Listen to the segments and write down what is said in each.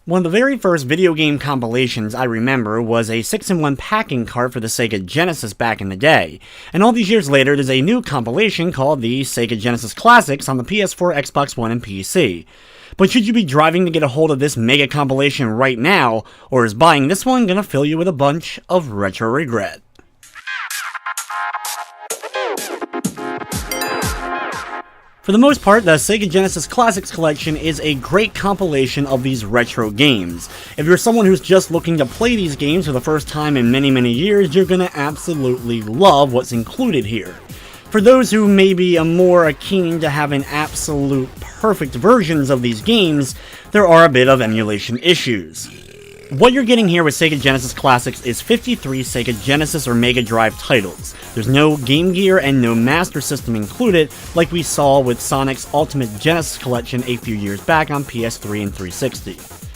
One of the very first video game compilations I remember was a 6-in-1 packing cart for the Sega Genesis back in the day, and all these years later there's a new compilation called the Sega Genesis Classics on the PS4, Xbox One, and PC. But should you be driving to get a hold of this mega compilation right now, or is buying this one gonna fill you with a bunch of retro regret? For the most part, the Sega Genesis Classics collection is a great compilation of these retro games. If you're someone who's just looking to play these games for the first time in many years, you're gonna absolutely love what's included here. For those who maybe are more keen to having absolute perfect versions of these games, there are a bit of emulation issues. What you're getting here with Sega Genesis Classics is 53 Sega Genesis or Mega Drive titles. There's no Game Gear and no Master System included, like we saw with Sonic's Ultimate Genesis Collection a few years back on PS3 and 360.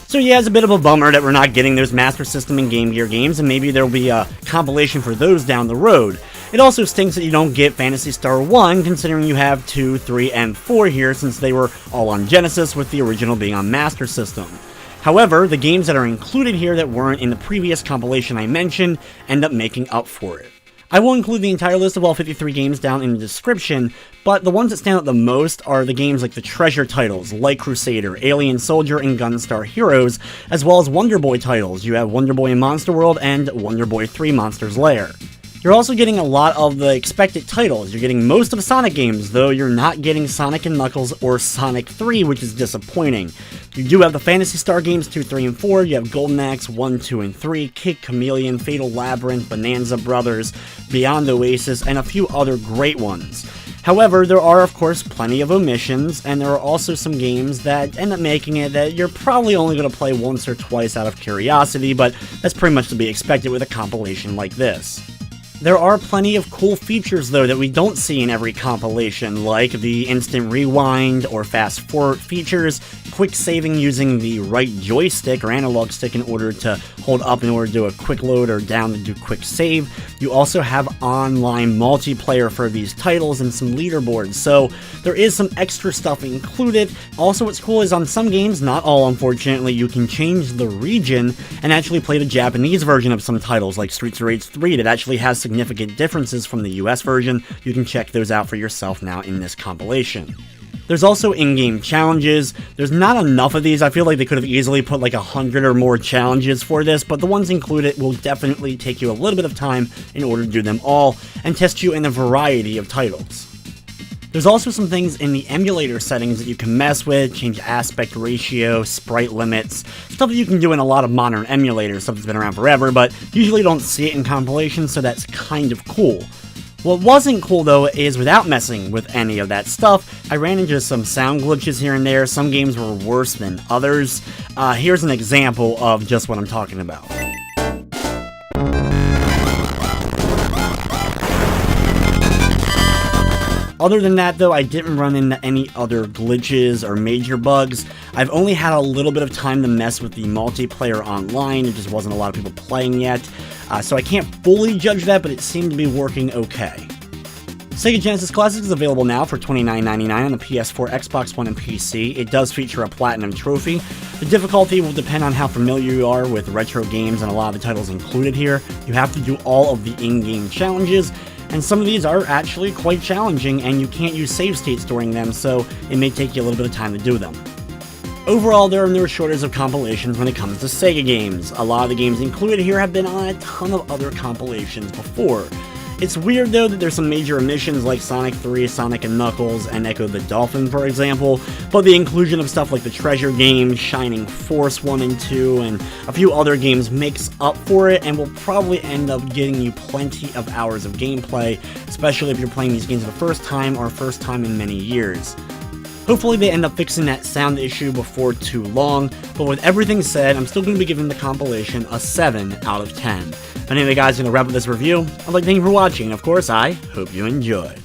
So yeah, it's a bit of a bummer that we're not getting those Master System and Game Gear games, and maybe there'll be a compilation for those down the road. It also stinks that you don't get Phantasy Star I, considering you have 2, 3, and 4 here, since they were all on Genesis, with the original being on Master System. However, the games that are included here that weren't in the previous compilation I mentioned end up making up for it. I will include the entire list of all 53 games down in the description, but the ones that stand out the most are the games like the treasure titles, like Crusader, Alien Soldier, and Gunstar Heroes, as well as Wonder Boy titles. You have Wonder Boy in Monster World and Wonder Boy 3 Monster's Lair. You're also getting a lot of the expected titles. You're getting most of the Sonic games, though you're not getting Sonic & Knuckles or Sonic 3, which is disappointing. You do have the Phantasy Star games 2, 3, and 4, you have Golden Axe 1, 2, and 3, Kid Chameleon, Fatal Labyrinth, Bonanza Bros, Beyond Oasis, and a few other great ones. However, there are of course plenty of omissions, and there are also some games that end up making it that you're probably only going to play once or twice out of curiosity, but that's pretty much to be expected with a compilation like this. There are plenty of cool features though that we don't see in every compilation, like the instant rewind or fast forward features, quick saving using the right joystick or analog stick in order to hold up in order to do a quick load or down to do quick save. You also have online multiplayer for these titles and some leaderboards, so there is some extra stuff included. Also, what's cool is on some games, not all unfortunately, you can change the region and actually play the Japanese version of some titles like Streets of Rage 3 that actually has significant differences from the US version. You can check those out for yourself now in this compilation. There's also in-game challenges. There's not enough of these. I feel like they could have easily put like 100 or more challenges for this, but the ones included will definitely take you a little bit of time in order to do them all and test you in a variety of titles. There's also some things in the emulator settings that you can mess with, change aspect ratio, sprite limits, stuff that you can do in a lot of modern emulators, stuff that's been around forever, but usually don't see it in compilations, so that's kind of cool. What wasn't cool though is without messing with any of that stuff, I ran into some sound glitches here and there. Some games were worse than others. Here's an example of just what I'm talking about. Other than that though, I didn't run into any other glitches or major bugs. I've only had a little bit of time to mess with the multiplayer online. There just wasn't a lot of people playing yet, so I can't fully judge that, but it seemed to be working okay. Sega Genesis Classics is available now for $29.99 on the PS4, Xbox One, and PC. It does feature a Platinum trophy. The difficulty will depend on how familiar you are with retro games and a lot of the titles included here. You have to do all of the in-game challenges, and some of these are actually quite challenging, and you can't use save states during them, so it may take you a little bit of time to do them. Overall, there are no shortage of compilations when it comes to Sega games. A lot of the games included here have been on a ton of other compilations before. It's weird though that there's some major omissions like Sonic 3, Sonic & Knuckles, and Echo the Dolphin for example, but the inclusion of stuff like the Treasure games, Shining Force 1 and 2, and a few other games makes up for it and will probably end up getting you plenty of hours of gameplay, especially if you're playing these games for the first time or first time in many years. Hopefully they end up fixing that sound issue before too long, but with everything said, I'm still going to be giving the compilation a 7 out of 10. But anyway guys, I'm going to wrap up this review. I'd like to thank you for watching, and of course I hope you enjoyed.